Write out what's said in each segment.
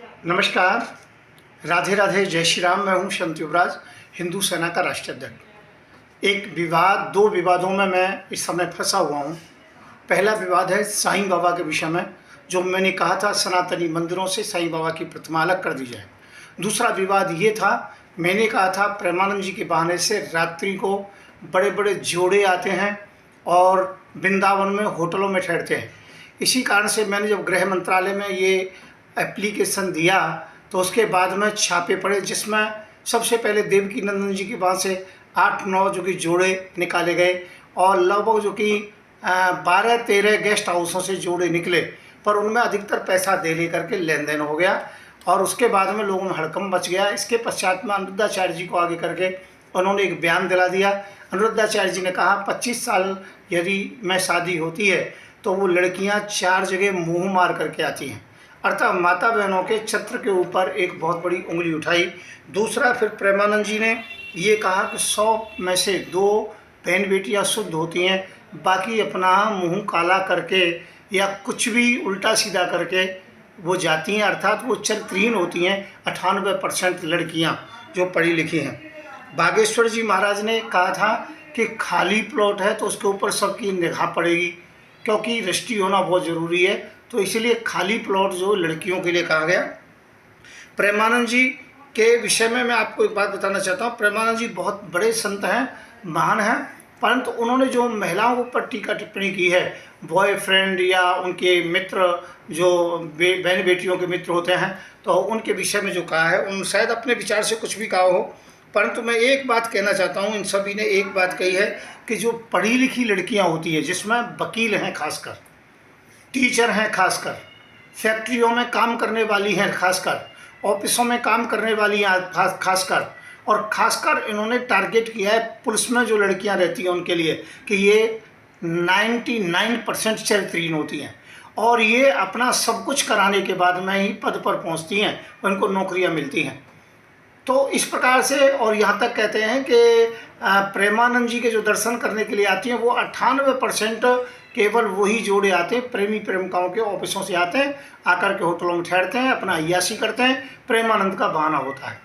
नमस्कार, राधे राधे, जय श्री राम। मैं हूं संत युवराज, हिंदू सेना का राष्ट्रीय अध्यक्ष। एक विवाद, दो विवादों में मैं इस समय फंसा हुआ हूं। पहला विवाद है साईं बाबा के विषय में, जो मैंने कहा था सनातनी मंदिरों से साईं बाबा की प्रतिमा अलग कर दी जाए। दूसरा विवाद ये था, मैंने कहा था प्रेमानंद जी के बहाने से रात्रि को बड़े बड़े जोड़े आते हैं और वृंदावन में होटलों में ठहरते हैं। इसी कारण से मैंने जब गृह मंत्रालय में ये एप्लीकेशन दिया तो उसके बाद में छापे पड़े, जिसमें सबसे पहले देवकी नंदन जी के पास से 8-9 जो कि जोड़े निकाले गए और लगभग जो कि 12-13 गेस्ट हाउसों से जोड़े निकले, पर उनमें अधिकतर पैसा दे लेकर के लेन देन हो गया और उसके बाद में लोगों में हड़कंप मच गया। इसके पश्चात में अनिरुद्धाचार्य जी को आगे करके उन्होंने एक बयान दिला दिया। अनिरुद्धाचार्य जी ने कहा 25 साल यदि में शादी होती है तो वो लड़कियां 4 जगह मुँह मार करके आती हैं, अर्थात माता बहनों के छत्र के ऊपर एक बहुत बड़ी उंगली उठाई। दूसरा, फिर प्रेमानंद जी ने ये कहा कि 100 में से 2 बहन बेटियां शुद्ध होती हैं, बाकी अपना मुंह काला करके या कुछ भी उल्टा सीधा करके वो जाती हैं, अर्थात वो चरित्रहीन होती हैं। 98% लड़कियां जो पढ़ी लिखी हैं। बागेश्वर जी महाराज ने कहा था कि खाली प्लॉट है तो उसके ऊपर सबकी निगाह पड़ेगी, क्योंकि रजिस्ट्री होना बहुत ज़रूरी है, तो इसलिए खाली प्लॉट जो लड़कियों के लिए कहा गया। प्रेमानंद जी के विषय में मैं आपको एक बात बताना चाहता हूँ। प्रेमानंद जी बहुत बड़े संत हैं, महान हैं, परंतु उन्होंने जो महिलाओं के ऊपर टीका टिप्पणी की है, बॉयफ्रेंड या उनके मित्र जो बहन बेटियों के मित्र होते हैं, तो उनके विषय में जो कहा है, उन शायद अपने विचार से कुछ भी कहा हो, परंतु मैं एक बात कहना चाहता हूँ। इन सभी ने एक बात कही है कि जो पढ़ी लिखी लड़कियाँ होती है, जिसमें वकील हैं, खासकर टीचर हैं, खासकर फैक्ट्रियों में काम करने वाली हैं, खासकर ऑफिसों में काम करने वाली हैं, खासकर, और खासकर इन्होंने टारगेट किया है पुलिस में जो लड़कियां रहती हैं उनके लिए कि ये 99% चरित्रहीन होती हैं और ये अपना सब कुछ कराने के बाद में ही पद पर पहुंचती हैं, उनको नौकरियां मिलती हैं। तो इस प्रकार से, और यहाँ तक कहते हैं कि प्रेमानंद जी के जो दर्शन करने के लिए आती हैं वो 98% केवल वही जोड़े आते हैं, प्रेमी प्रेमिकाओं के ऑफिसों से आते हैं, आकर के होटलों में ठहरते हैं, अपना अय्याशी करते हैं, प्रेमानंद का बहाना होता है।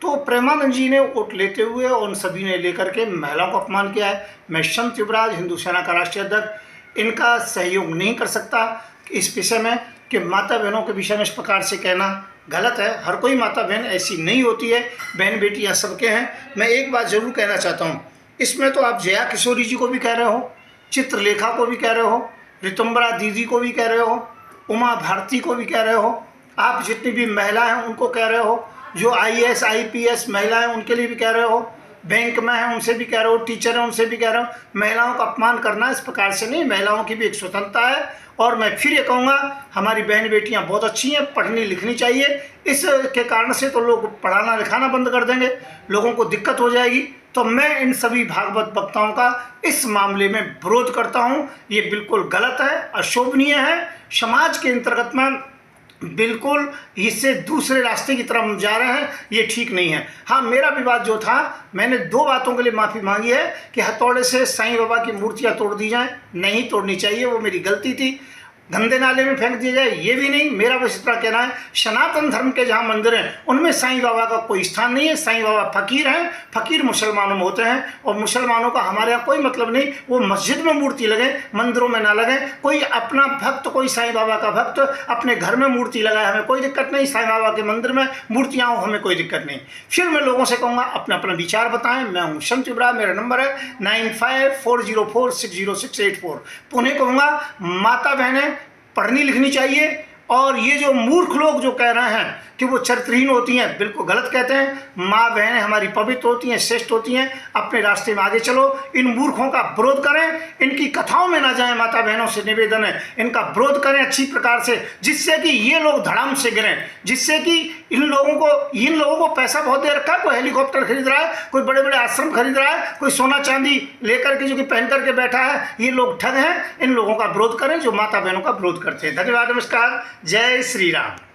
तो प्रेमानंद जी ने वोट लेते हुए उन सभी ने लेकर के महिलाओं को अपमान किया है। मैं संत युवराज, हिंदू सेना का राष्ट्रीय अध्यक्ष, इनका सहयोग नहीं कर सकता इस विषय में कि माता बहनों के विषय में इस प्रकार से कहना गलत है। हर कोई माता बहन ऐसी नहीं होती है, बहन बेटियां सबके हैं। मैं एक बात ज़रूर कहना चाहता हूँ, इसमें तो आप जया किशोरी जी को भी कह रहे हो, चित्रलेखा को भी कह रहे हो, ऋतुम्बरा दीदी को भी कह रहे हो, उमा भारती को भी कह रहे हो, आप जितनी भी महिला हैं उनको कह रहे हो, जो IAS IPS महिला हैं उनके लिए भी कह रहे हो, बैंक में हैं उनसे भी कह रहे हो, टीचर हैं उनसे भी कह रहे हो। महिलाओं का अपमान करना इस प्रकार से नहीं, महिलाओं की भी एक स्वतंत्रता है। और मैं फिर ये कहूँगा, हमारी बहन बेटियां बहुत अच्छी हैं, पढ़नी लिखनी चाहिए। इसके कारण से तो लोग पढ़ाना लिखाना बंद कर देंगे, लोगों को दिक्कत हो जाएगी। तो मैं इन सभी भागवत वक्ताओं का इस मामले में विरोध करता हूँ। ये बिल्कुल गलत है, अशोभनीय है, समाज के अंतर्गत में बिल्कुल इससे दूसरे रास्ते की तरफ जा रहे हैं, ये ठीक नहीं है। हाँ, मेरा विवाद जो था, मैंने 2 बातों के लिए माफ़ी मांगी है कि हथौड़े से साईं बाबा की मूर्तियाँ तोड़ दी जाएं, नहीं तोड़नी चाहिए, वो मेरी गलती थी। गंदे नाले में फेंक दिया जाए, ये भी नहीं। मेरा बस इतना कहना है, सनातन धर्म के जहाँ मंदिर हैं उनमें साईं बाबा का कोई स्थान नहीं है। साईं बाबा फ़कीर हैं, फ़कीर मुसलमानों में होते हैं, और मुसलमानों का हमारे यहाँ कोई मतलब नहीं। वो मस्जिद में मूर्ति लगे, मंदिरों में ना लगे। कोई अपना भक्त, कोई साईं बाबा का भक्त अपने घर में मूर्ति लगाए, हमें कोई दिक्कत नहीं। साईं बाबा के मंदिर में मूर्तियाँ हो, हमें कोई दिक्कत नहीं। फिर मैं लोगों से कहूँगा, अपना अपना विचार बताएं। मैं हूँ संत युवराज, मेरा नंबर है 9540460684। पुनः कहूँगा, माता बहनें पढ़नी लिखनी चाहिए, और ये जो मूर्ख लोग जो कह रहे हैं कि वो चरित्रहीन होती हैं, बिल्कुल गलत कहते हैं। माँ बहनें हमारी पवित्र होती हैं, श्रेष्ठ होती हैं। अपने रास्ते में आगे चलो, इन मूर्खों का विरोध करें, इनकी कथाओं में ना जाएं। माता बहनों से निवेदन है, इनका विरोध करें अच्छी प्रकार से, जिससे कि ये लोग धड़ाम से गिरें, जिससे कि इन लोगों को पैसा बहुत दे रखा है। कोई हेलीकॉप्टर खरीद रहा है, कोई बड़े बड़े आश्रम खरीद रहा है, कोई सोना चांदी लेकर के जो कि पहन करके बैठा है। ये लोग ठग हैं, इन लोगों का विरोध करें जो माता बहनों का विरोध करते हैं। धन्यवाद, नमस्कार, जय श्री राम।